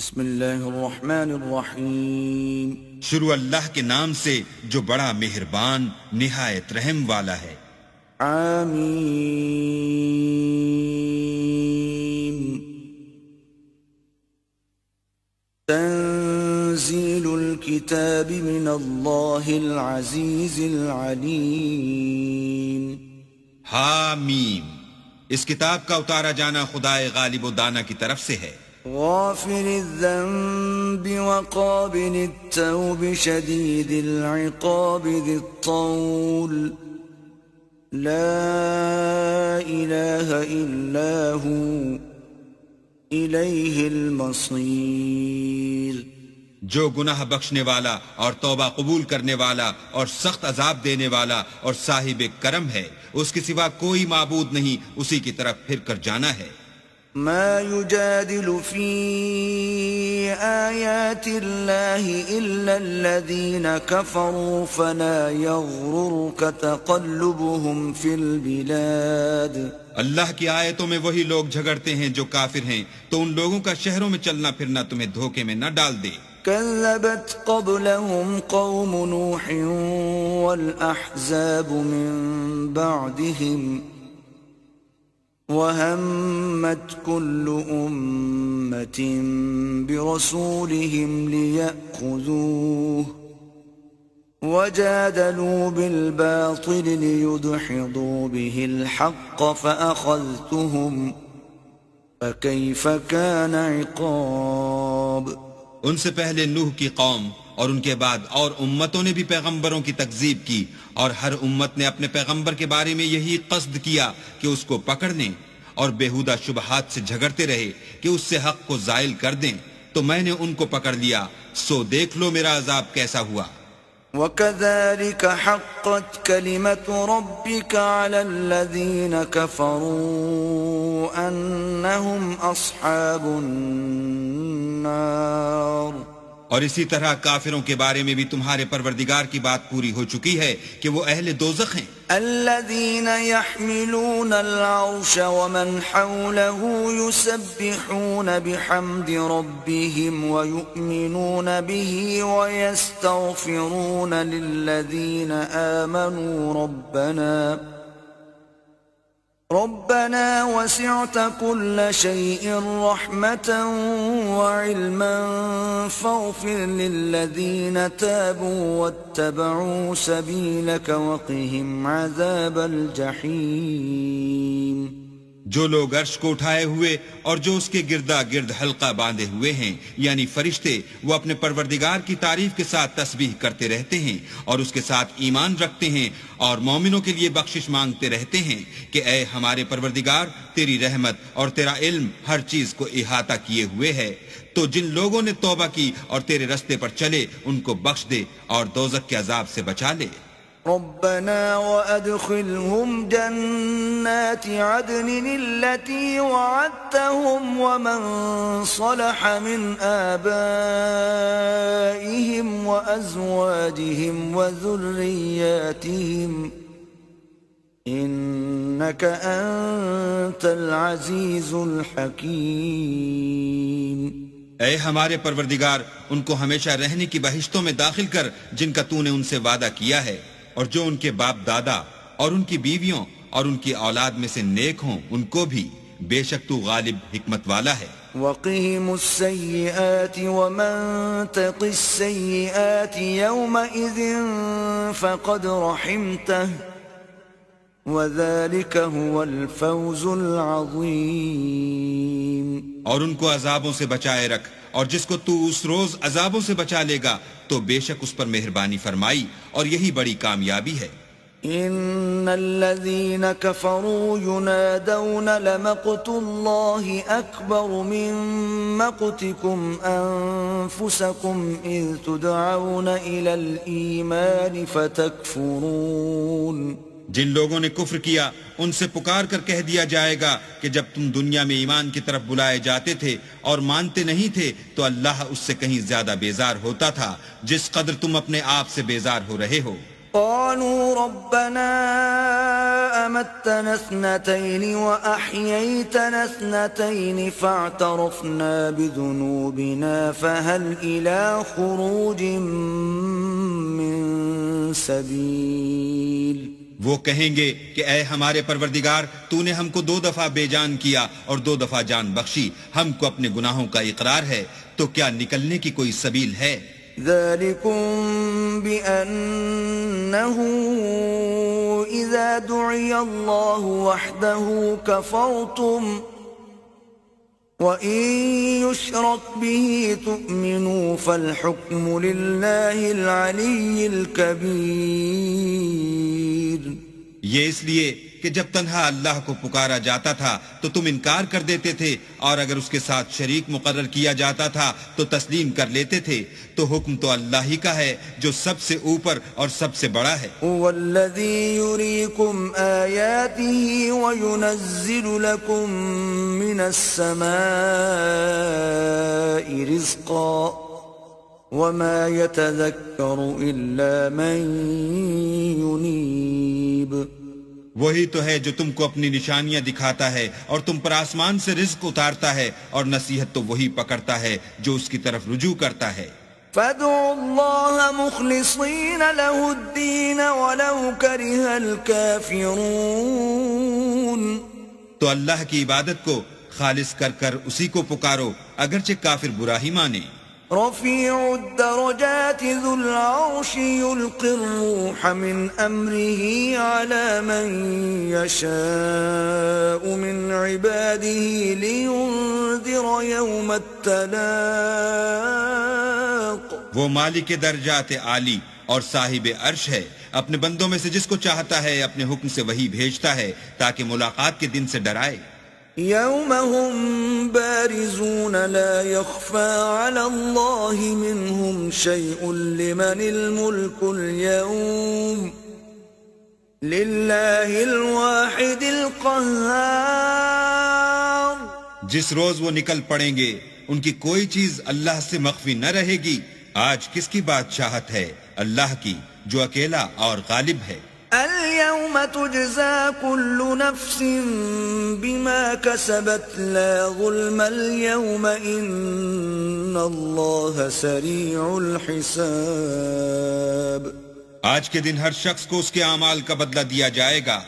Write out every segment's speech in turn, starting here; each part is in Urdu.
بسم اللہ الرحمن الرحیم شروع اللہ کے نام سے جو بڑا مہربان نہایت رحم والا ہے۔ آمین۔ تنزیل الکتاب من اللہ العزیز العلیم۔ حامیم، اس کتاب کا اتارا جانا خدائے غالب و دانا کی طرف سے ہے۔ غافر الذنب وقابل التوب شدید العقاب ذی الطول لا الہ الا ہو الیہ المصیر۔ جو گناہ بخشنے والا اور توبہ قبول کرنے والا اور سخت عذاب دینے والا اور صاحب کرم ہے، اس کے سوا کوئی معبود نہیں، اسی کی طرف پھر کر جانا ہے۔ ما يجادل في آيات الله إلا الذين كفروا فلا يغررك تقلبهم في البلاد۔ اللہ کی آیتوں میں وہی لوگ جھگڑتے ہیں جو کافر ہیں، تو ان لوگوں کا شہروں میں چلنا پھرنا تمہیں دھوکے میں نہ ڈال دے۔ كذبت قبلهم قوم نوح والأحزاب من بعدهم وَهَمَّتْ كُلُّ أُمَّةٍ بِرَسُولِهِمْ لِيَأْخُذُوهُ وَجَادَلُوا بِالْبَاطِلِ لِيُدْحِضُوا بِهِ الْحَقَّ فَأَخَذْتُهُمْ فَكَيْفَ كَانَ عِقَابِ۔ ان سے پہلے نوح کی قوم اور ان کے بعد اور امتوں نے بھی پیغمبروں کی تکذیب کی، اور ہر امت نے اپنے پیغمبر کے بارے میں یہی قصد کیا کہ اس کو پکڑ لیں اور بیہودہ شبہات سے جھگڑتے رہے کہ اس سے حق کو زائل کر دیں، تو میں نے ان کو پکڑ لیا، سو دیکھ لو میرا عذاب کیسا ہوا۔ وَكَذَلِكَ حَقَّتْ كَلِمَةُ رَبِّكَ عَلَى الَّذِينَ كَفَرُوا أَنَّهُمْ أَصْحَابُ النَّارِ۔ اور اسی طرح کافروں کے بارے میں بھی تمہارے پروردگار کی بات پوری ہو چکی ہے کہ وہ اہل دوزخ ہیں۔ الذين يحملون العرش ومن حوله يسبحون بحمد ربهم ويؤمنون به ويستغفرون للذين آمنوا ربنا وسعت كل شيء رحمة وعلما فاغفر للذين تابوا واتبعوا سبيلك وقهم عذاب الجحيم۔ جو لوگ عرش کو اٹھائے ہوئے اور جو اس کے گردا گرد حلقہ باندھے ہوئے ہیں یعنی فرشتے، وہ اپنے پروردگار کی تعریف کے ساتھ تسبیح کرتے رہتے ہیں اور اس کے ساتھ ایمان رکھتے ہیں اور مومنوں کے لیے بخشش مانگتے رہتے ہیں کہ اے ہمارے پروردگار، تیری رحمت اور تیرا علم ہر چیز کو احاطہ کیے ہوئے ہے، تو جن لوگوں نے توبہ کی اور تیرے رستے پر چلے ان کو بخش دے اور دوزخ کے عذاب سے بچا لے۔ ربنا وأدخلهم جنات عدن التي وعدتهم ومن صلح من آبائهم وأزواجهم وذرياتهم إنك أنت العزيز الحكيم۔ اے ہمارے پروردگار، ان کو ہمیشہ رہنے کی بہشتوں میں داخل کر جن کا تو نے ان سے وعدہ کیا ہے، اور جو ان کے باپ دادا اور ان کی بیویوں اور ان کی اولاد میں سے نیک ہوں ان کو بھی، بے شک تو غالب حکمت والا ہے۔ وقهم السيئات ومن تق السيئات يومئذ فقد رحمته وذلك هو الفوز العظيم۔ اور ان کو عذابوں سے بچائے رکھ، اور جس کو تو اس روز عذابوں سے بچا لے گا تو بے شک اس پر مہربانی فرمائی، اور یہی بڑی کامیابی ہے۔ ان الذين كفروا ينادون لمقت الله اكبر من مقتكم انفسكم اذ تدعون الى الايمان فتكفرون۔ جن لوگوں نے کفر کیا ان سے پکار کر کہہ دیا جائے گا کہ جب تم دنیا میں ایمان کی طرف بلائے جاتے تھے اور مانتے نہیں تھے تو اللہ اس سے کہیں زیادہ بیزار ہوتا تھا جس قدر تم اپنے آپ سے بیزار ہو رہے ہو۔ قالوا ربنا أمتنا اثنتين وأحييتنا اثنتين فاعترفنا بذنوبنا فهل إلى خروج من سبيل. وہ کہیں گے کہ اے ہمارے پروردگار، تو نے ہم کو 2 دفعہ بے جان کیا اور 2 دفعہ جان بخشی، ہم کو اپنے گناہوں کا اقرار ہے، تو کیا نکلنے کی کوئی سبیل ہے؟ ذلكم بأنه إذا دعي الله وحده كفرتم وإن يشرك به تؤمنوا فالحكم لله العلي الكبير. یہ اس لیے کہ جب تنہا اللہ کو پکارا جاتا تھا تو تم انکار کر دیتے تھے، اور اگر اس کے ساتھ شریک مقرر کیا جاتا تھا تو تسلیم کر لیتے تھے، تو حکم تو اللہ ہی کا ہے جو سب سے اوپر اور سب سے بڑا ہے. والذی یریکم آیاته وینزل لکم من السماء رزقا وما يتذكر الا من ينيب. وہی تو ہے جو تم کو اپنی نشانیاں دکھاتا ہے اور تم پر آسمان سے رزق اتارتا ہے، اور نصیحت تو وہی پکڑتا ہے جو اس کی طرف رجوع کرتا ہے. فادعوا الله مخلصين له الدين ولو كره الكافرون. تو اللہ کی عبادت کو خالص کر کر اسی کو پکارو اگرچہ کافر برا ہی مانے. رفيع الدرجات ذو العرش يلقي الروح من أمره على من يشاء من عباده لينذر يوم التلاق. وہ مالک درجات عالی اور صاحب عرش ہے، اپنے بندوں میں سے جس کو چاہتا ہے اپنے حکم سے وہی بھیجتا ہے تاکہ ملاقات کے دن سے ڈرائے. يوم هم بارزون لا يخفى على الله منهم شيء لمن الملك اليوم لله الواحد القهار. جس روز وہ نکل پڑیں گے ان کی کوئی چیز اللہ سے مخفی نہ رہے گی. آج کس کی بادشاہت ہے؟ اللہ کی جو اکیلا اور غالب ہے. اليوم تجزى كل نفس بما كسبت لا ظلم اليوم إن الله سريع الحساب. آج کے دن ہر شخص کو اس کے اعمال کا بدلہ دیا جائے گا.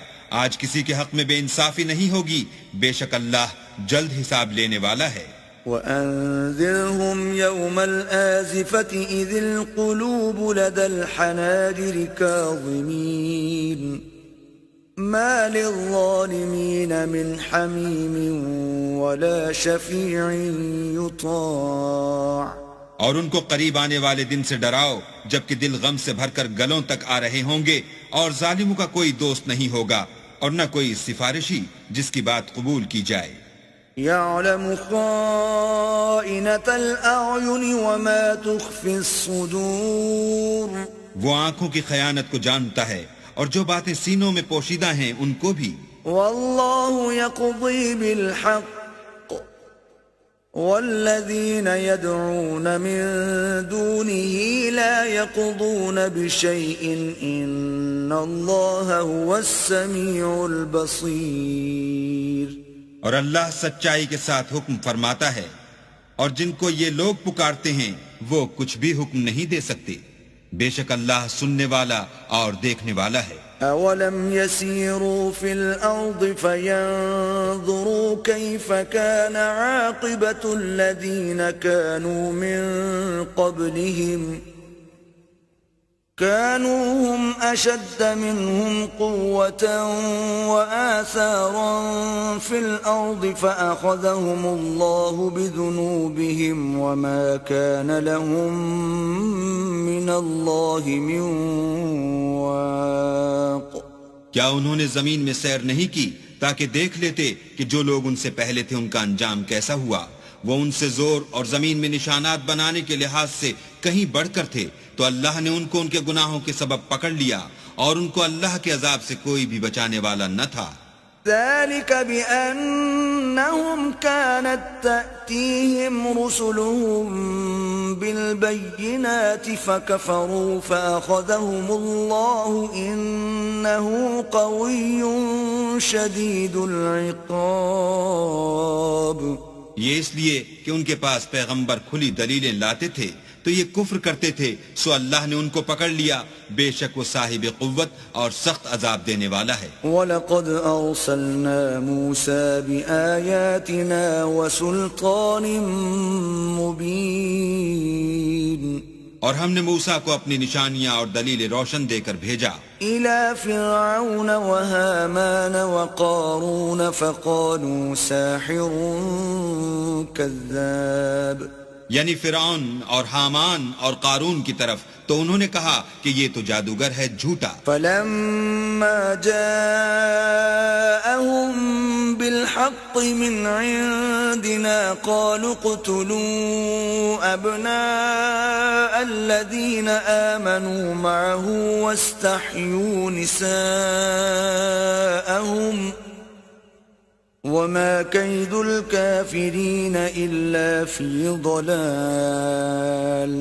آج کسی کے حق میں بے انصافی نہیں ہوگی، بے شک اللہ جلد حساب لینے والا ہے. وأنذرهم يوم الآزفة إذ القلوب لدى الحناجر كاظمين ما للظالمين من حميم ولا شفيع يطاع. اور ان کو قریب آنے والے دن سے ڈراؤ جبکہ دل غم سے بھر کر گلوں تک آ رہے ہوں گے، اور ظالموں کا کوئی دوست نہیں ہوگا اور نہ کوئی سفارشی جس کی بات قبول کی جائے. يعلم خائنة الأعين وما تخفي الصدور. وہ آنکھوں کی خیانت کو جانتا ہے اور جو باتیں سینوں میں پوشیدہ ہیں ان کو بھی. والله يقضي بالحق والذين يدعون من دونه لا يقضون بشيء إن الله هو السميع البصير. اور اللہ سچائی کے ساتھ حکم فرماتا ہے، اور جن کو یہ لوگ پکارتے ہیں وہ کچھ بھی حکم نہیں دے سکتے، بے شک اللہ سننے والا اور دیکھنے والا ہے. أولم يسيروا في الأرض فينظروا كيف كان عاقبة الذين كانوا من قبلهم كانوا هم أشد منهم قوة وآثارا في الأرض فأخذهم الله بذنوبهم وما كان لهم من الله من واق. کیا انہوں نے زمین میں سیر نہیں کی تاکہ دیکھ لیتے کہ جو لوگ ان سے پہلے تھے ان کا انجام کیسا ہوا؟ وہ ان سے زور اور زمین میں نشانات بنانے کے لحاظ سے کہیں بڑھ کر تھے، تو اللہ نے ان کو ان کے گناہوں کے سبب پکڑ لیا، اور ان کو اللہ کے عذاب سے کوئی بھی بچانے والا نہ تھا. ذلك بأنهم كانت تأتيهم رسلهم بالبينات فكفروا فأخذهم الله إنه قوي شديد العقاب. یہ اس لیے کہ ان کے پاس پیغمبر کھلی دلیلیں لاتے تھے تو یہ کفر کرتے تھے، سو اللہ نے ان کو پکڑ لیا، بے شک وہ صاحب قوت اور سخت عذاب دینے والا ہے. وَلَقَدْ أَرْسَلْنَا مُوسَى بِآيَاتِنَا وَسُلْطَانٍ مُبِينٍ، اور ہم نے موسیٰ کو اپنی نشانیاں اور دلیل روشن دے کر بھیجا إِلَى فِرْعَوْنَ وَهَامَانَ وَقَارُونَ فَقَالُوا سَاحِرٌ كَذَّابٌ، یعنی فرعون اور حامان اور قارون کی طرف، تو انہوں نے کہا کہ یہ تو جادوگر ہے، جھوٹا. فَلَمَّا جَاءَهُم بِالْحَقِّ مِنْ عِندِنَا قَالُوا اقْتُلُوا أَبْنَاءَ الَّذِينَ آمَنُوا مَعَهُ وَاسْتَحْيُوا نِسَاءَهُمْ وَمَا كَيْدُ الْكَافِرِينَ إِلَّا فِي ضَلَالٍ.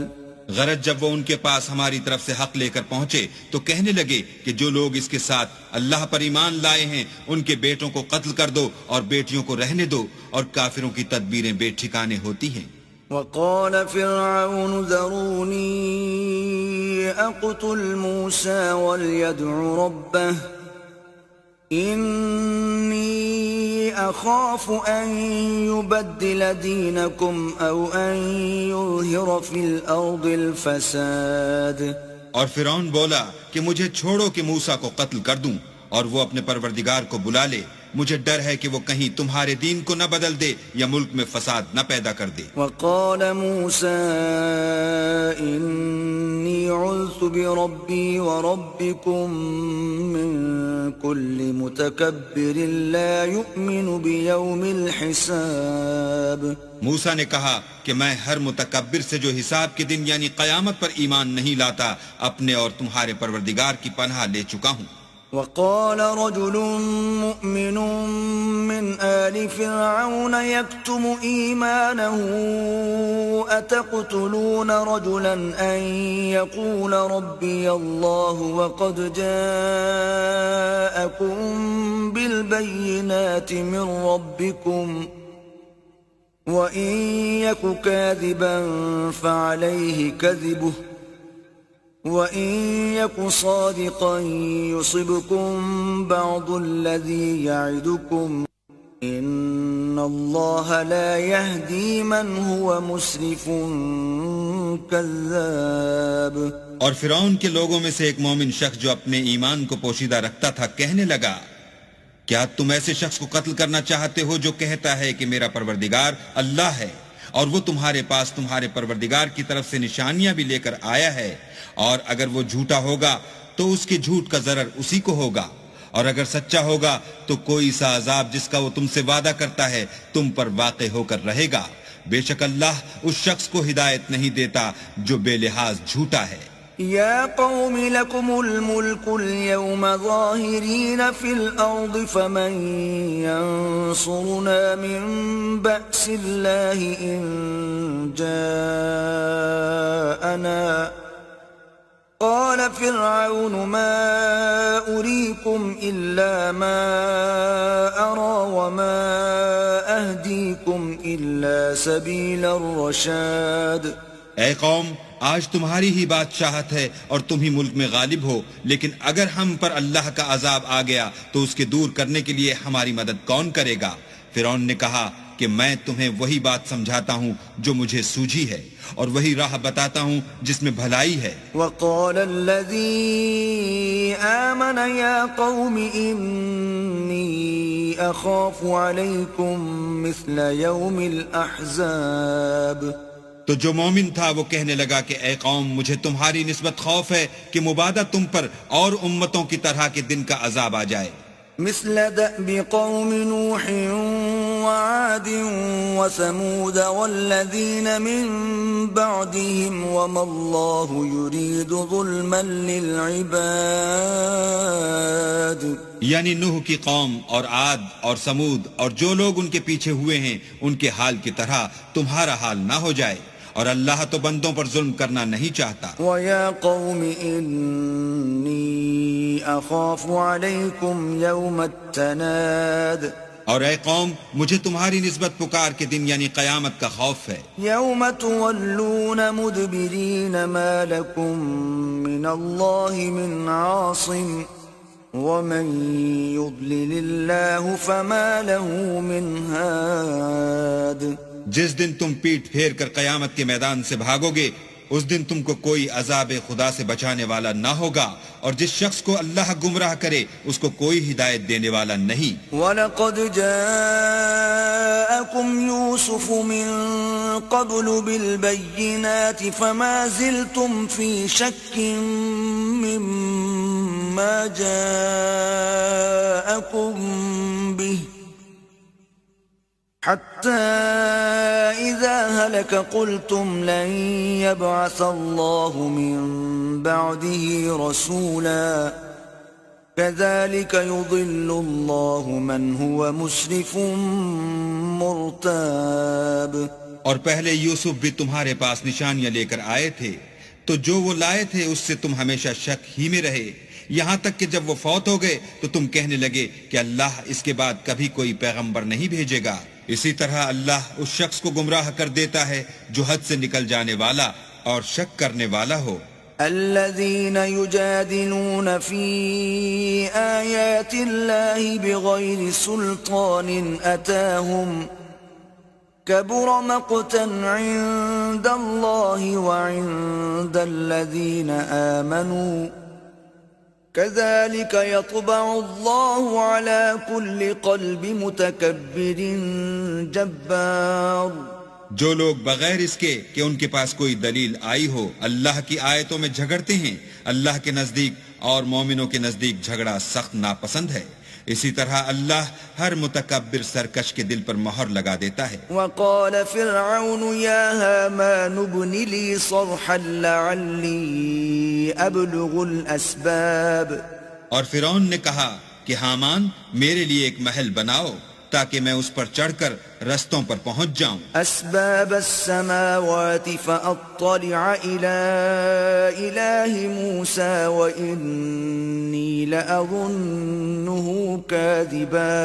غرض جب وہ ان کے پاس ہماری طرف سے حق لے کر پہنچے تو کہنے لگے کہ جو لوگ اس کے ساتھ اللہ پر ایمان لائے ہیں ان کے بیٹوں کو قتل کر دو اور بیٹیوں کو رہنے دو، اور کافروں کی تدبیریں بے ٹھکانے ہوتی ہیں. وقال فرعون ذروني أقتل موسى وليدع ربه إني أخاف أن يبدل دينكم أو أن يظهر في الأرض الفساد. اور فرعون بولا کہ مجھے چھوڑو کہ موسیٰ کو قتل کر دوں اور وہ اپنے پروردگار کو بلا لے، مجھے ڈر ہے کہ وہ کہیں تمہارے دین کو نہ بدل دے یا ملک میں فساد نہ پیدا کر دے. وقال موسى إني عذت بربي وربكم من كل متكبر لا يؤمن بيوم الحساب. موسیٰ نے کہا کہ میں ہر متکبر سے جو حساب کے دن یعنی قیامت پر ایمان نہیں لاتا اپنے اور تمہارے پروردگار کی پناہ لے چکا ہوں. وقال رجل مؤمن من آل فرعون يكتم إيمانه أتقتلون رجلا أن يقول ربي الله وقد جاءكم بالبينات من ربكم وإن يك كاذبا فعليه كذبه وَإِن يَكُ صَادِقًا يُصِبْكُم بَعْضُ الَّذِي يَعِدُكُمْ إِنَّ اللَّهَ لَا يَهْدِي مَنْ هُوَ مُسْرِفٌ كَذَّابٌ. اور فرعون کے لوگوں میں سے ایک مومن شخص جو اپنے ایمان کو پوشیدہ رکھتا تھا کہنے لگا، کیا تم ایسے شخص کو قتل کرنا چاہتے ہو جو کہتا ہے کہ میرا پروردگار اللہ ہے اور وہ تمہارے پاس تمہارے پروردگار کی طرف سے نشانیاں بھی لے کر آیا ہے، اور اگر وہ جھوٹا ہوگا تو اس کے جھوٹ کا ضرر اسی کو ہوگا، اور اگر سچا ہوگا تو کوئی سا عذاب جس کا وہ تم سے وعدہ کرتا ہے تم پر واقع ہو کر رہے گا. بے شک اللہ اس شخص کو ہدایت نہیں دیتا جو بے لحاظ جھوٹا ہے. يا قوم لكم الملك اليوم ظاهرين في الأرض فمن ينصرنا من بأس الله إن جاءنا. قال فرعون ما أريكم إلا ما أرى وما أهديكم إلا سبيل الرشاد. اے قوم، آج تمہاری ہی بادشاہت ہے اور تم ہی ملک میں غالب ہو، لیکن اگر ہم پر اللہ کا عذاب آ گیا تو اس کے دور کرنے کے لیے ہماری مدد کون کرے گا؟ فرعون نے کہا کہ میں تمہیں وہی بات سمجھاتا ہوں جو مجھے سوجھی ہے اور وہی راہ بتاتا ہوں جس میں بھلائی ہے. وقال الذي آمن يا قوم إني أخاف عليكم مثل يوم الأحزاب. تو جو مومن تھا وہ کہنے لگا کہ اے قوم، مجھے تمہاری نسبت خوف ہے کہ مبادہ تم پر اور امتوں کی طرح کے دن کا عذاب آ جائے. مثل دأب قوم نوح وعاد وثمود والذين من بعدهم وما الله يريد ظلما للعباد. یعنی نوح کی قوم اور عاد اور سمود اور جو لوگ ان کے پیچھے ہوئے ہیں ان کے حال کی طرح تمہارا حال نہ ہو جائے، اور اللہ تو بندوں پر ظلم کرنا نہیں چاہتا۔ وَيَا قَوْمِ إِنِّي أَخَافُ عَلَيْكُمْ يَوْمَ التَّنَادِ، اور اے قوم مجھے تمہاری نسبت پکار کے دن یعنی قیامت کا خوف ہے۔ يَوْمَ تُوَلُّونَ مُدْبِرِينَ مَا لَكُمْ مِنَ اللَّهِ مِنْ عَاصِمٍ وَمَنْ يُضْلِلِ اللَّهُ فَمَا لَهُ مِنْ هَادٍ۔ جس دن تم پیٹ پھیر کر قیامت کے میدان سے بھاگو گے، اس دن تم کو کوئی عذاب خدا سے بچانے والا نہ ہوگا، اور جس شخص کو اللہ گمراہ کرے اس کو کوئی ہدایت دینے والا نہیں۔ وَلَقَدْ جَاءَكُمْ يُوسُفُ مِنْ قَبْلُ بِالْبَيِّنَاتِ فَمَا زِلْتُمْ فِي شَكٍّ مِّمَّا جَاءَكُمْ بِهِ حتى إذا هلك قلتم لن يبعث الله من بعده رسولا كذلك يضل الله من هو مسرف مرتاب۔ اور پہلے یوسف بھی تمہارے پاس نشانیاں لے کر آئے تھے، تو جو وہ لائے تھے اس سے تم ہمیشہ شک ہی میں رہے، یہاں تک کہ جب وہ فوت ہو گئے تو تم کہنے لگے کہ اللہ اس کے بعد کبھی کوئی پیغمبر نہیں بھیجے گا۔ اسی طرح اللہ اس شخص کو گمراہ کر دیتا ہے جو حد سے نکل جانے والا اور شک کرنے والا ہو۔ الذين يجادلون في آيات الله بغير سلطان أتاهم كبر مقتا عند الله وعند الذين آمنوا كذلك يطبع الله على كل قلب متكبر جبار۔ جو لوگ بغیر اس کے کہ ان کے پاس کوئی دلیل آئی ہو اللہ کی آیتوں میں جھگڑتے ہیں، اللہ کے نزدیک اور مومنوں کے نزدیک جھگڑا سخت ناپسند ہے، اسی طرح اللہ ہر متکبر سرکش کے دل پر مہر لگا دیتا ہے۔ وقال فرعون يا هامان ابن لي صرحا لعلي ابلغ الاسباب، اور فرعون نے کہا کہ حامان میرے لیے ایک محل بناؤ تاکہ میں اس پر چڑھ کر رستوں پر پہنچ جاؤں، اسباب السماوات فاطلع الى اله موسى واني لاظنه كاذبا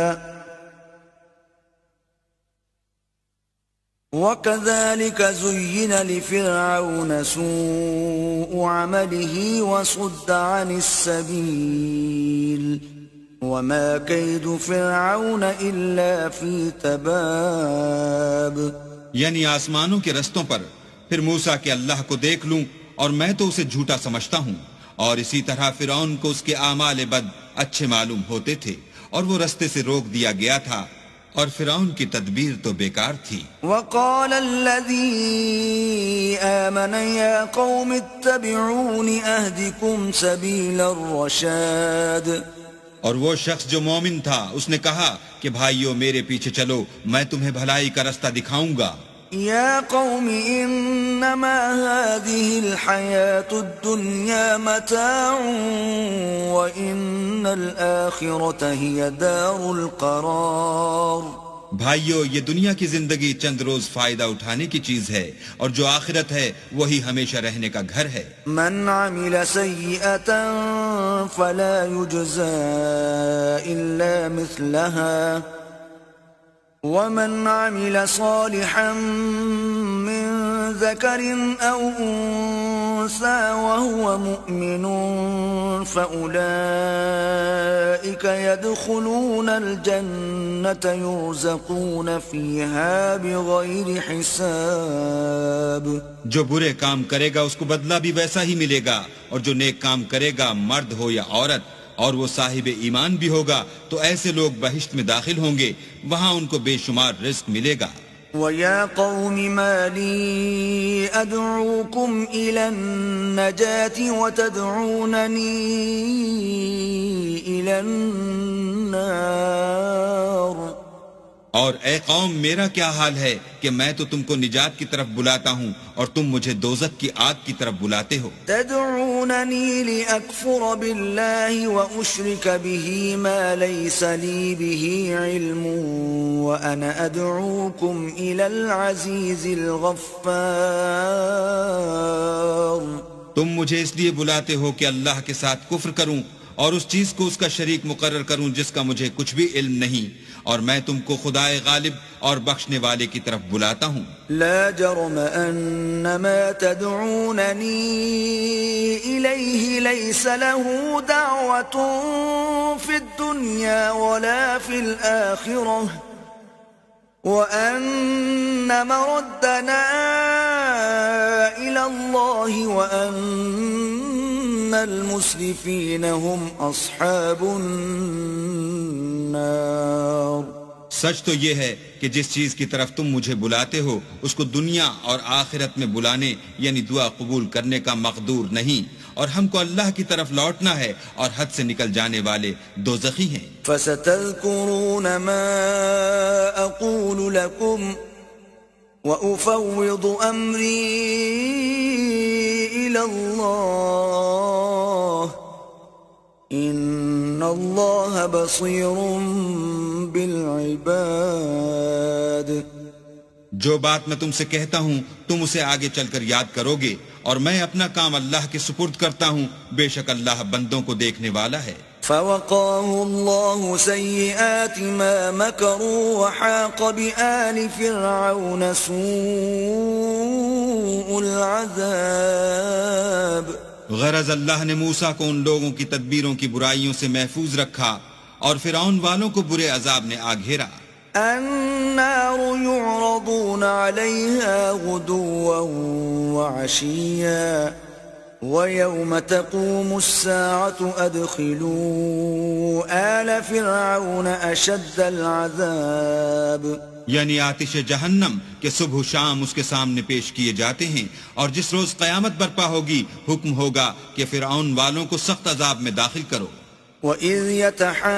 وكذلك زين لفرعون سوء عمله وصد عن السبيل وما كيد فرعون إلا في تباب۔ یعنی آسمانوں کے رستوں پر پھر موسیٰ کہ اللہ کو دیکھ لوں اور میں تو اسے جھوٹا سمجھتا ہوں، اور اسی طرح فرعون کو اس کے اعمال بد اچھے معلوم ہوتے تھے اور وہ رستے سے روک دیا گیا تھا، اور فرعون کی تدبیر تو بیکار تھی۔ وقال الذي آمن يا قوم اتبعون أهدكم سبيل الرشاد، اور وہ شخص جو مومن تھا اس نے کہا کہ بھائیو میرے پیچھے چلو، میں تمہیں بھلائی کا رستہ دکھاؤں گا۔ يا قوم إنما هذه الحياة الدنيا متاع وإن الآخرة هي دار القرار۔ بھائیو یہ دنیا کی زندگی چند روز فائدہ اٹھانے کی چیز ہے، اور جو آخرت ہے وہی ہمیشہ رہنے کا گھر ہے۔ من عمل سيئة فلا يجزى إلا مثلها ومن عمل صالحا من ذكر أو أنثى وهو مؤمن فأولئك يدخلون الجنة يرزقون فيها بغير حساب۔ جو برے کام کرے گا اس کو بدلہ بھی ویسا ہی ملے گا، اور جو نیک کام کرے گا مرد ہو یا عورت اور وہ صاحب ایمان بھی ہوگا تو ایسے لوگ بہشت میں داخل ہوں گے، وہاں ان کو بے شمار رزق ملے گا۔ وَيَا قَوْمِ مَا لِي أَدْعُوكُمْ إِلَى النَّجَاةِ وَتَدْعُونَنِي إِلَى النَّارِ اور اے قوم میرا کیا حال ہے کہ میں تو تم کو نجات کی طرف بلاتا ہوں اور تم مجھے دوزخ کی آگ کی طرف بلاتے ہو. تدعونني لأكفر بالله وأشرك به ما ليس لي به علم وأنا أدعوكم إلى العزيز الغفار. تم مجھے اس لیے بلاتے ہو کہ اللہ کے ساتھ کفر کروں اور اس چیز کو اس کا شریک مقرر کروں جس کا مجھے کچھ بھی علم نہیں، اور میں تم کو خدائے غالب اور بخشنے والے کی طرف بلاتا ہوں. لا جرم أن ما تدعونني إليه ليس له دعوة في الدنيا ولا في الآخرة وأن مردنا إلى الله وأن المسرفين هم أصحاب النار. سچ تو یہ ہے کہ جس چیز کی طرف تم مجھے بلاتے ہو اس کو دنیا اور آخرت میں بلانے یعنی دعا قبول کرنے کا مقدور نہیں، اور ہم کو اللہ کی طرف لوٹنا ہے اور حد سے نکل جانے والے دوزخی ہیں. فستذكرون ما أقول لكم وأفوض أمري إلى الله إن الله بصير بالعباد. جو بات میں تم سے کہتا ہوں تم اسے آگے چل کر یاد کرو گے، اور میں اپنا کام اللہ کے سپرد کرتا ہوں، بے شک اللہ بندوں کو دیکھنے والا ہے. فوقاه الله سيئات ما مكروا وحاق بآل فرعون سوء العذاب. غرض اللہ نے موسیٰ کو ان لوگوں کی تدبیروں کی برائیوں سے محفوظ رکھا اور فرعون والوں کو برے عذاب نے آ گھیرا. النار يعرضون عليها غدوا وعشيا ويوم تقوم الساعة أدخلوا آل فرعون أشد العذاب. یعنی آتش جہنم کہ صبح و شام اس کے سامنے پیش کیے جاتے ہیں، اور جس روز قیامت برپا ہوگی حکم ہوگا کہ فرعون والوں کو سخت عذاب میں داخل کرو. وَإِذْ يَتَحَاجُّونَ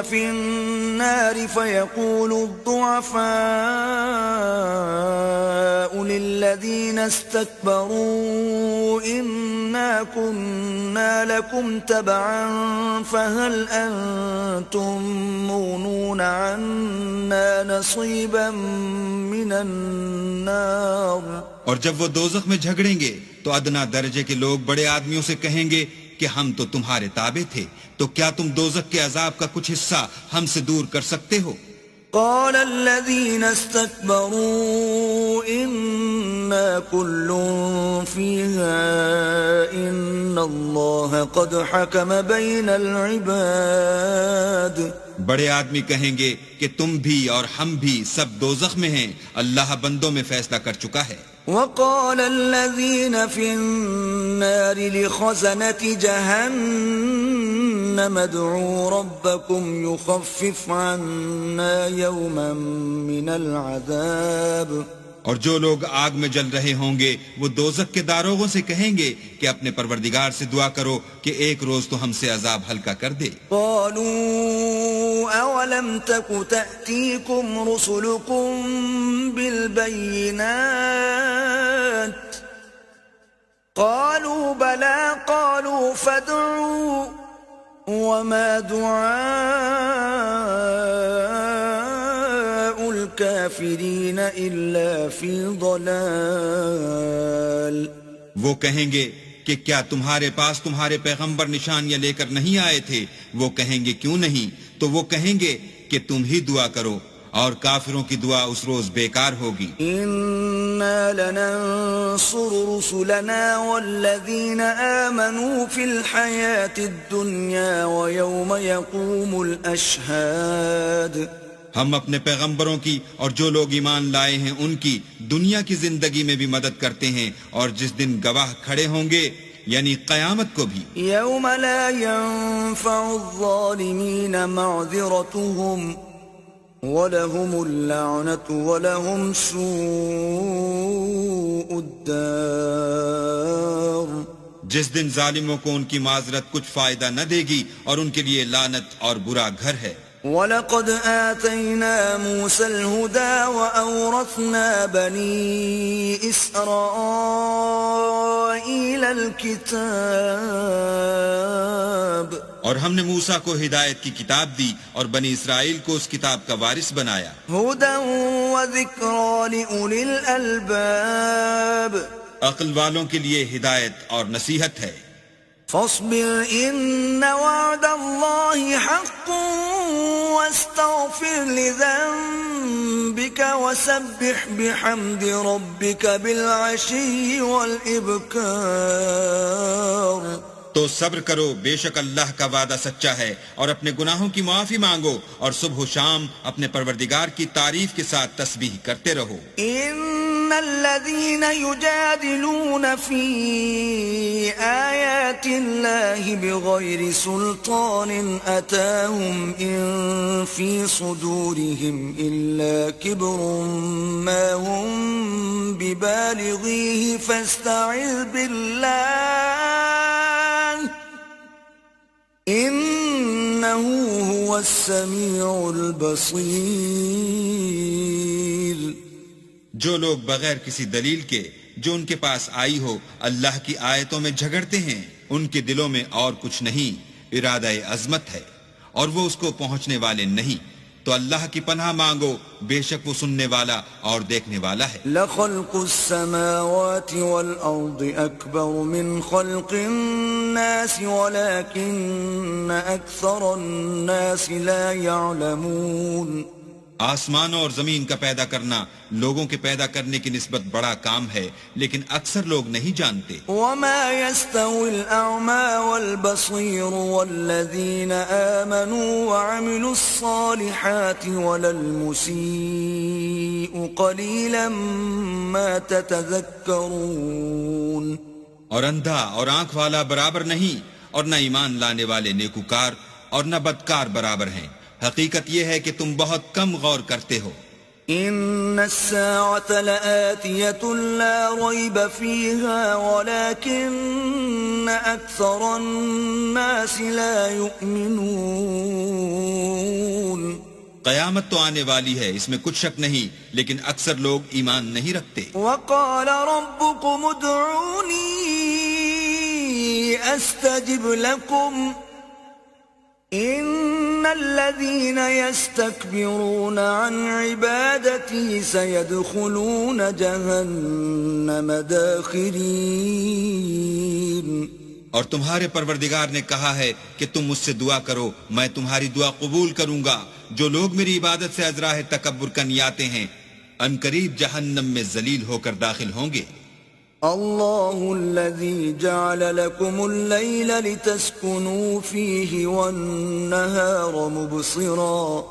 فِي النَّارِ فَيَقُولُ الضُّعَفَاءُ لِلَّذِينَ اسْتَكْبَرُوا إِنَّا كُنَّا لَكُمْ تَبَعًا فَهَلْ أَنْتُمْ مُغْنُونَ عَنَّا نَصِيبًا مِنَ النَّارِ. اور جب وہ دوزخ میں جھگڑیں گے تو ادنا درجے کے لوگ بڑے آدمیوں سے کہیں گے کہ ہم تو تمہارے تابع تھے، تو کیا تم دوزخ کے عذاب کا کچھ حصہ ہم سے دور کر سکتے ہو؟ قال الذين استكبروا إنا كل فيها إن الله قد حكم بين العباد. بڑے آدمی کہیں گے کہ تم بھی اور ہم بھی سب دوزخ میں ہیں، اللہ بندوں میں فیصلہ کر چکا ہے. وقال الذين في النار لخزنة جهنم ادعوا ربكم يخفف عنا يوما من العذاب. اور جو لوگ آگ میں جل رہے ہوں گے وہ دوزخ کے داروغوں سے کہیں گے کہ اپنے پروردگار سے دعا کرو کہ ایک روز تو ہم سے عذاب ہلکا کر دے. قالوا اولم تك تأتيكم رسلكم بالبينات قالوا بلى قالوا فادعوا وما دعاء الكافرين إلا في ضلال. وہ کہیں گے کہ کیا تمہارے پاس تمہارے پیغمبر نشانیاں لے کر نہیں آئے تھے؟ وہ کہیں گے کیوں نہیں؟ تو وہ کہیں گے کہ تم ہی دعا کرو، اور کافروں کی دعا اس روز بیکار ہوگی. إنا لننصر رسلنا والذين آمنوا في الحياة الدنيا ويوم يقوم الأشهاد. ہم اپنے پیغمبروں کی اور جو لوگ ایمان لائے ہیں ان کی دنیا کی زندگی میں بھی مدد کرتے ہیں، اور جس دن گواہ کھڑے ہوں گے یعنی قیامت کو بھی. يوم لا ينفع الظالمين معذرتهم وَلَهُمُ اللَّعْنَةُ وَلَهُمْ سُوءُ الدَّارِ. جس دن ظالموں کو ان کی معذرت کچھ فائدہ نہ دے گی اور ان کے لیے لعنت اور برا گھر ہے. وَلَقَدْ آتَيْنَا مُوسَى الْهُدَى وَأَوْرَثْنَا بَنِي إِسْرَائِيلَ الْكِتَابَ اور ہم نے موسیٰ کو ہدایت کی کتاب دی اور بنی اسرائیل کو اس کتاب کا وارث بنایا. هُدًى وَذِكْرَى لِأُولِي الْأَلْبَابِ عقل والوں کے لیے ہدایت اور نصیحت ہے. فاصبر إن وعد الله حق واستغفر لذنبك وسبح بحمد ربك بالعشي والإبكار. تو صبر کرو، بے شک اللہ کا وعدہ سچا ہے، اور اپنے گناہوں کی معافی مانگو اور صبح و شام اپنے پروردگار کی تعریف کے ساتھ تسبیح کرتے رہو. إن الذين يجادلون في آيات الله بغير سلطان أتاهم إن في صدورهم إلا كبر ما هم ببالغيه فاستعذ بالله إنه هو السميع البصير. جو لوگ بغیر کسی دلیل کے جو ان کے پاس آئی ہو اللہ کی آیتوں میں جھگڑتے ہیں، ان کے دلوں میں اور کچھ نہیں، ارادہ عظمت ہے اور وہ اس کو پہنچنے والے نہیں. تو اللہ کی پناہ مانگو، بے شک وہ سننے والا اور دیکھنے والا ہے. لخلق السماوات والأرض أكبر من خلق الناس ولكن أكثر الناس لا يعلمون. آسمانوں اور زمین کا پیدا کرنا لوگوں کے پیدا کرنے کی نسبت بڑا کام ہے، لیکن اکثر لوگ نہیں جانتے. وما يستوي الأعمى والبصير والذين آمنوا وعملوا الصالحات ولا المسيء قليلا ما تتذكرون. اور اندھا اور آنکھ والا برابر نہیں، اور نہ ایمان لانے والے نیکوکار اور نہ بدکار برابر ہیں. حقیقت یہ ہے کہ تم بہت کم غور کرتے ہو. ان الساعة لآتية لا ريب فيها ولكن أكثر الناس لا يؤمنون. قیامت تو آنے والی ہے، اس میں کچھ شک نہیں، لیکن اکثر لوگ ایمان نہیں رکھتے. وقال ربكم ادعوني استجب لكم ان الذين يستكبرون عن عبادتي سيدخلون جهنم داخرين. اور تمہارے پروردگار نے کہا ہے کہ تم مجھ سے دعا کرو، میں تمہاری دعا قبول کروں گا. جو لوگ میری عبادت سے ازراہ تکبر کرنے آتے ہیں عنقریب جہنم میں ذلیل ہو کر داخل ہوں گے. الله الذي جعل لكم الليل لتسكنوا فيه والنهار مبصرا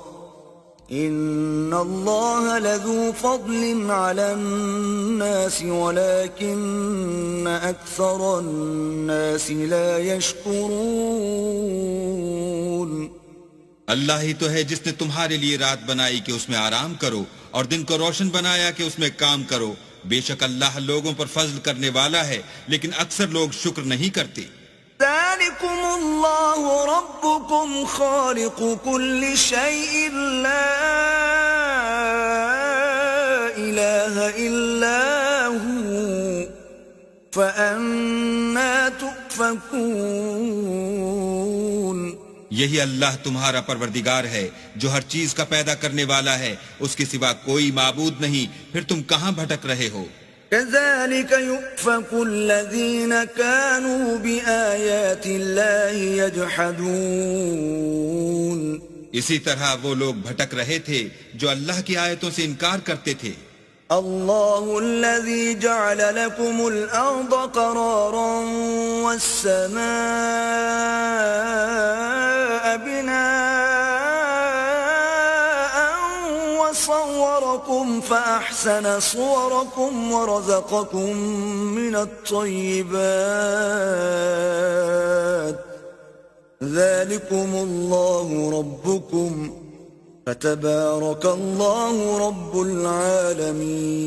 إن الله لذو فضل على الناس ولكن أكثر الناس لا يشكرون. اللہ ہی تو ہے جس نے تمہارے لیے رات بنائی کہ اس میں آرام کرو اور دن کو روشن بنایا کہ اس میں کام کرو. بے شک اللہ لوگوں پر فضل کرنے والا ہے، لیکن اکثر لوگ شکر نہیں کرتے. ذلكم الله ربكم خالق كل شيء لا إله إلا هو فأنا تؤفكون. یہی اللہ تمہارا پروردگار ہے جو ہر چیز کا پیدا کرنے والا ہے، اس کے سوا کوئی معبود نہیں، پھر تم کہاں بھٹک رہے ہو؟ كذلك يؤفك الذين كانوا بآيات الله يجحدون. اسی طرح وہ لوگ بھٹک رہے تھے جو اللہ کی آیتوں سے انکار کرتے تھے. الله الذي جعل لكم الأرض قرارا والسماء بناء وصوركم فأحسن صوركم ورزقكم من الطيبات ذلكم الله ربكم فتبارك الله رب العالمين.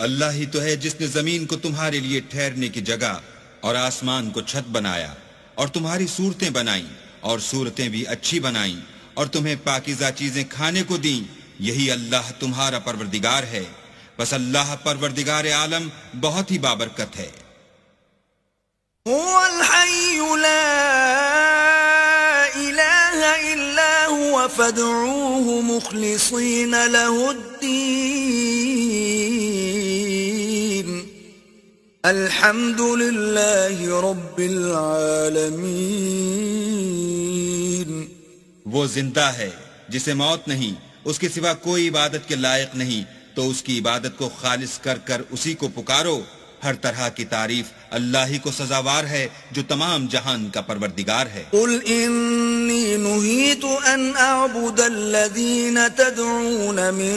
اللہ ہی تو ہے جس نے زمین کو تمہارے لیے ٹھہرنے کی جگہ اور آسمان کو چھت بنایا اور تمہاری صورتیں بنائیں اور صورتیں بھی اچھی بنائیں اور تمہیں پاکیزہ چیزیں کھانے کو دیں، یہی اللہ تمہارا پروردگار ہے، بس اللہ پروردگار عالم بہت ہی بابرکت ہے۔ هو الحي لا إله إلا هو فادعوه مخلصين له الدين الحمد لله رب العالمين۔ وہ زندہ ہے جسے موت نہیں، اس کے سوا کوئی عبادت کے لائق نہیں، تو اس کی عبادت کو خالص کر کر اسی کو پکارو۔ ہر طرح کی تعریف اللہ ہی کو سزاوار ہے جو تمام جہان کا پروردگار ہے۔ قل إني نهيت أن أعبد الذين تدعون من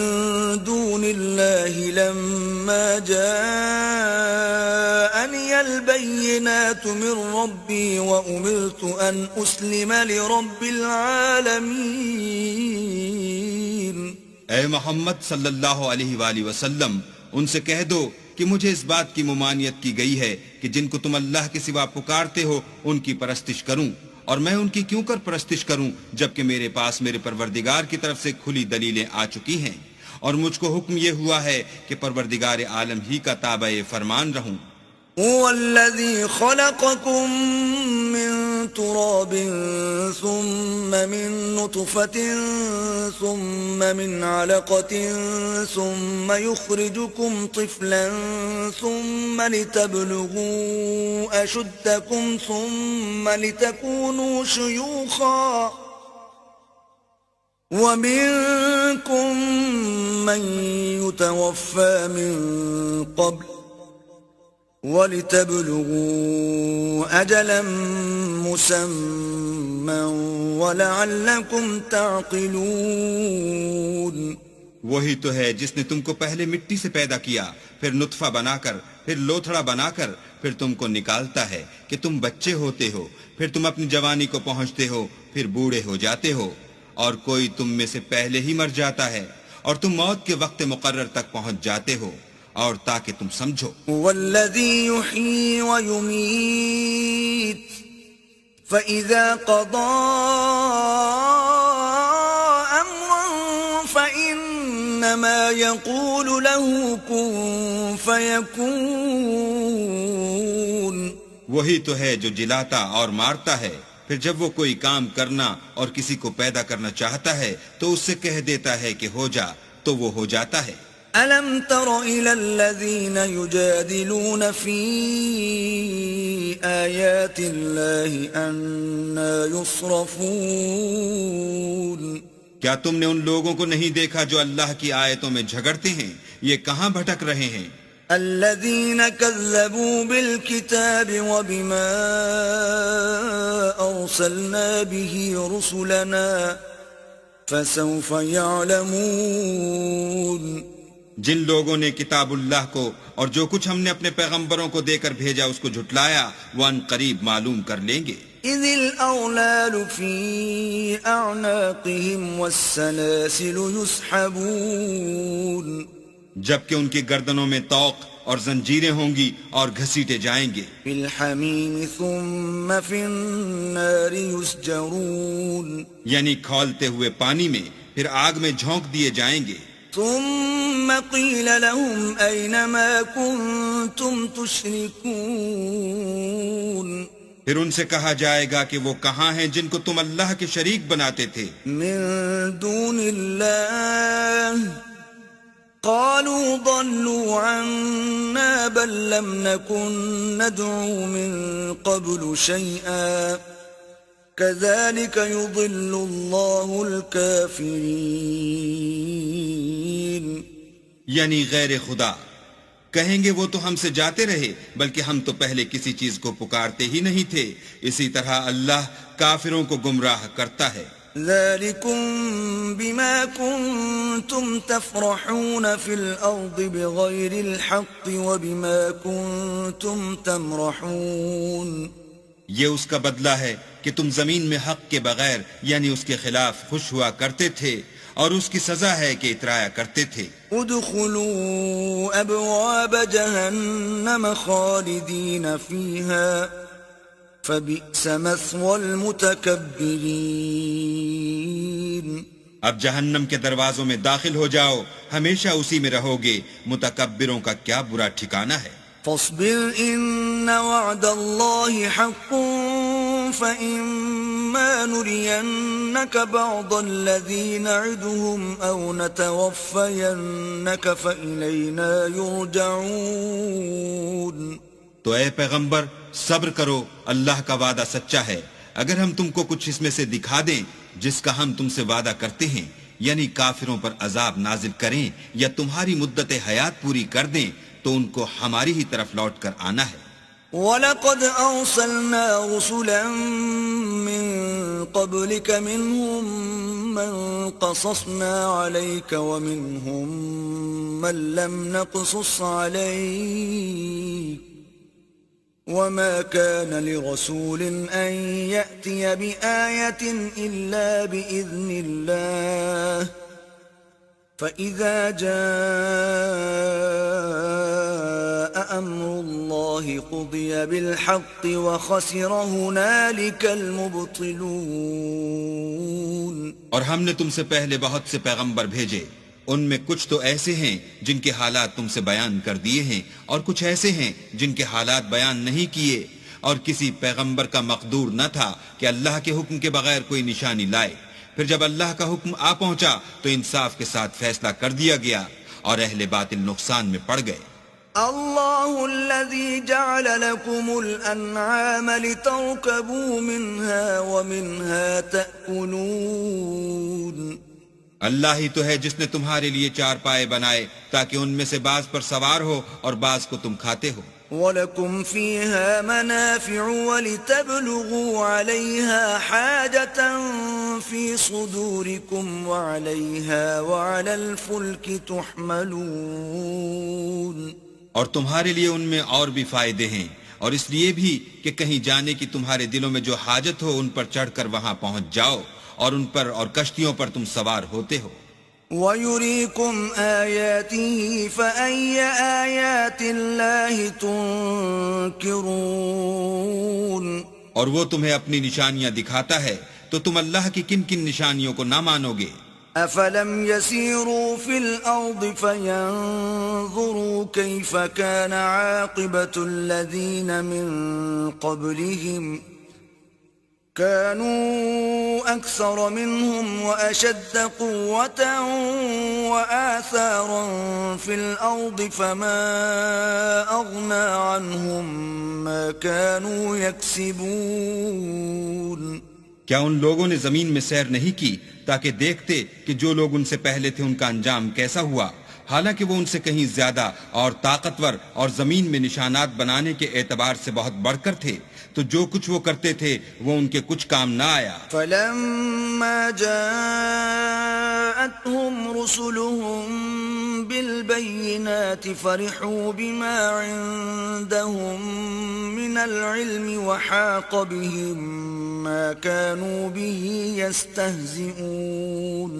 دون الله لما جاءني البينات من ربي وأمرت أن أسلم لرب العالمين۔ اے محمد صلی اللہ علیہ وآلہ وسلم، ان سے کہہ دو کہ مجھے اس بات کی ممانعت کی گئی ہے کہ جن کو تم اللہ کے سوا پکارتے ہو ان کی پرستش کروں، اور میں ان کی کیوں کر پرستش کروں جبکہ میرے پاس میرے پروردگار کی طرف سے کھلی دلیلیں آ چکی ہیں، اور مجھ کو حکم یہ ہوا ہے کہ پروردگار عالم ہی کا تابع فرمان رہوں۔ هو الذي خلقكم من تراب ثم من نطفة ثم من علقة ثم يخرجكم طفلا ثم لتبلغوا أشدكم ثم لتكونوا شيوخا ومنكم من يتوفى من قبل وَلِتَبْلُغُوا أَجَلًا مُّسَمًّى وَلَعَلَّكُمْ تَعْقِلُونَ۔ وہی تو ہے جس نے تم کو پہلے مٹی سے پیدا کیا، پھر نطفہ بنا کر، پھر لوتھڑا بنا کر، پھر تم کو نکالتا ہے کہ تم بچے ہوتے ہو، پھر تم اپنی جوانی کو پہنچتے ہو، پھر بوڑھے ہو جاتے ہو، اور کوئی تم میں سے پہلے ہی مر جاتا ہے، اور تم موت کے وقت مقرر تک پہنچ جاتے ہو، اور تاکہ تم سمجھو۔ والذی یحیی ویمیت فإذا قضى أمرا فإنما يقول له كن فيكون۔ وہی تو ہے جو جلاتا اور مارتا ہے، پھر جب وہ کوئی کام کرنا اور کسی کو پیدا کرنا چاہتا ہے تو اس سے کہہ دیتا ہے کہ ہو جا، تو وہ ہو جاتا ہے۔ أَلَمْ تَرَ إِلَى الَّذِينَ يُجَادِلُونَ فِي آيَاتِ اللَّهِ أَنَّى يُصْرَفُونَ۔ کیا تم نے ان لوگوں کو نہیں دیکھا جو اللہ کی آیتوں میں جھگڑتے ہیں؟ یہ کہاں بھٹک رہے ہیں؟ الَّذِينَ كَذَّبُوا بِالْكِتَابِ وَبِمَا أَرْسَلْنَا بِهِ رُسُلَنَا فَسَوْفَ يَعْلَمُونَ۔ جن لوگوں نے کتاب اللہ کو اور جو کچھ ہم نے اپنے پیغمبروں کو دے کر بھیجا اس کو جھٹلایا، وہ ان قریب معلوم کر لیں گے۔ اذ الاغلال في اعناقهم والسلاسل يسحبون۔ جبکہ ان کی گردنوں میں طوق اور زنجیریں ہوں گی اور گھسیٹے جائیں گے۔ في الحمیم ثم في النار يسجرون۔ یعنی کھولتے ہوئے پانی میں، پھر آگ میں جھونک دیے جائیں گے۔ ثم قيل لهم أين ما كنتم تشركون۔ پھر ان سے کہا جائے گا کہ وہ کہاں ہیں جن کو تم اللہ کے شریک بناتے تھے؟ من دون الله قالوا ضلوا عنا بل لم نكن ندعو من قبل شيئا كذلك يضل الله الكافرين۔ یعنی غیر خدا کہیں گے وہ تو ہم سے جاتے رہے، بلکہ ہم تو پہلے کسی چیز کو پکارتے ہی نہیں تھے، اسی طرح اللہ کافروں کو گمراہ کرتا ہے۔ ذلكم بما كنتم تفرحون في الأرض بغير الحق وبما كنتم تمرحون۔ یہ اس کا بدلہ ہے کہ تم زمین میں حق کے بغیر یعنی اس کے خلاف خوش ہوا کرتے تھے، اور اس کی سزا ہے کہ اترایا کرتے تھے۔ ادخلوا ابواب جہنم خالدین فیہا فبئس مثوى المتكبرين. اب جہنم کے دروازوں میں داخل ہو جاؤ، ہمیشہ اسی میں رہو گے، متکبروں کا کیا برا ٹھکانہ ہے۔ فاصبر إن وعد الله حق فإما نرينك بعض الذي نعدهم أو نتوفينك فإلينا يرجعون. تو اے پیغمبر صبر کرو، اللہ کا وعدہ سچا ہے، اگر ہم تم کو کچھ اس میں سے دکھا دیں جس کا ہم تم سے وعدہ کرتے ہیں، یعنی کافروں پر عذاب نازل کریں یا تمہاری مدت حیات پوری کر دیں، تو ان کو ہماری ہی طرف لوٹ کر آنا ہے۔ وَلَقَدْ أَرْسَلْنَا رُسُلًا مِّن قَبْلِكَ مِنْهُمْ مَنْ قَصَصْنَا عَلَيْكَ وَمِنْهُمْ مَنْ لَمْ نَقْصُصْ عَلَيْكَ وَمَا كَانَ لِرَسُولٍ أَنْ يَأْتِيَ بِآيَةٍ إِلَّا بِإِذْنِ اللَّهِ فَإِذَا جَاءَ أَمْرُ اللَّهِ قُضِيَ بِالْحَقِّ وَخَسِرَ هُنَالِكَ الْمُبْطِلُونَ۔ اور ہم نے تم سے پہلے بہت سے پیغمبر بھیجے، ان میں کچھ تو ایسے ہیں جن کے حالات تم سے بیان کر دیے ہیں، اور کچھ ایسے ہیں جن کے حالات بیان نہیں کیے، اور کسی پیغمبر کا مقدور نہ تھا کہ اللہ کے حکم کے بغیر کوئی نشانی لائے۔ پھر جب اللہ کا حکم آ پہنچا تو انصاف کے ساتھ فیصلہ کر دیا گیا، اور اہل باطل نقصان میں پڑ گئے۔ اللہ الذي جعل لكم الانعام لتركبوا منها ومنها تأكلون۔ اللہ ہی تو ہے جس نے تمہارے لیے چار پائے بنائے تاکہ ان میں سے بعض پر سوار ہو اور بعض کو تم کھاتے ہو۔ وَلَكُمْ فِيهَا مَنَافِعُ وَلِتَبْلُغُوا عَلَيْهَا حَاجَةً فِي صُدُورِكُمْ وَعَلَيْهَا وَعَلَى الْفُلْكِ تُحْمَلُونَ۔ اور تمہارے لیے ان میں اور بھی فائدے ہیں، اور اس لیے بھی کہ کہیں جانے کی تمہارے دلوں میں جو حاجت ہو ان پر چڑھ کر وہاں پہنچ جاؤ، اور ان پر اور کشتیوں پر تم سوار ہوتے ہو۔ وَيُرِيكُمْ آيَاتِهِ فَأَيَّ آيَاتِ اللَّهِ تُنْكِرُونَ۔ اور وہ تمہیں اپنی نشانیاں دکھاتا ہے تو تم اللہ کی کن کن نشانیوں کو نہ مانو گے؟ أَفَلَمْ يَسِيرُوا فِي الْأَرْضِ فَيَنْظُرُوا كَيْفَ كَانَ عَاقِبَةُ الَّذِينَ مِنْ قَبْلِهِمْ كانوا أكثر منهم وأشد قوة وآثارا في الأرض فما أغنى عنهم ما كانوا يكسبون۔ کیا ان لوگوں نے زمین میں سیر نہیں کی تاکہ دیکھتے کہ جو لوگ ان سے پہلے تھے ان کا انجام کیسا ہوا، حالانکہ وہ ان سے کہیں زیادہ اور طاقتور اور زمین میں نشانات بنانے کے اعتبار سے بہت بڑھ کر تھے، تو جو کچھ وہ کرتے تھے وہ ان کے کچھ کام نہ آیا۔ فَلَمَّا جَاءَتْهُمْ رُسُلُهُم بِالْبَيِّنَاتِ فَرِحُوا بِمَا عِندَهُم مِّنَ الْعِلْمِ وَحَاقَ بِهِم مَّا كَانُوا بِهِ يَسْتَهْزِئُونَ۔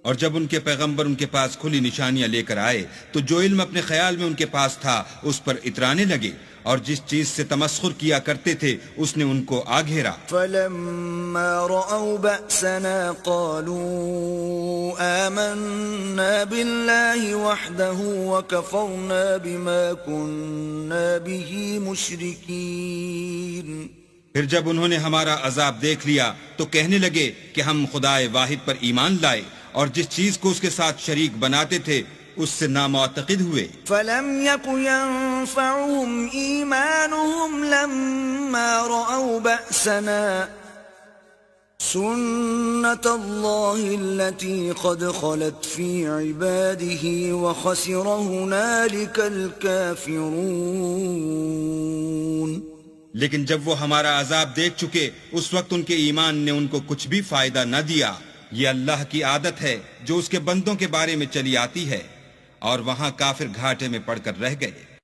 اور جب ان کے پیغمبر ان کے پاس کھلی نشانیاں لے کر آئے تو جو علم اپنے خیال میں ان کے پاس تھا اس پر اترانے لگے، اور جس چیز سے تمسخر کیا کرتے تھے اس نے ان کو آ گھیرا۔ فَلَمَّا رَأَوْا بَأْسَنَا قَالُوا آمَنَّا بِاللَّهِ وَحْدَهُ وَكَفَرْنَا بِمَا كُنَّا بِهِ مُشْرِكِينَ۔ پھر جب انہوں نے ہمارا عذاب دیکھ لیا تو کہنے لگے کہ ہم خدائے واحد پر ایمان لائے اور جس چیز کو اس کے ساتھ شریک بناتے تھے اس سے نامعتقد ہوئے۔ فَلَمْ يَكُ يَنفَعُهُمْ إِيمَانُهُمْ لَمَّا رَأَوْا بَأْسَنَا سُنَّةَ اللَّهِ الَّتِي قَدْ خَلَتْ فِي عِبَادِهِ وَخَسِرَ هُنَالِكَ الْكَافِرُونَ۔ لیکن جب وہ ہمارا عذاب دیکھ چکے اس وقت ان کے ایمان نے ان کو کچھ بھی فائدہ نہ دیا۔ یہ اللہ کی عادت ہے جو اس کے بندوں کے بارے میں چلی آتی ہے، اور وہاں کافر گھاٹے میں پڑ کر رہ گئے۔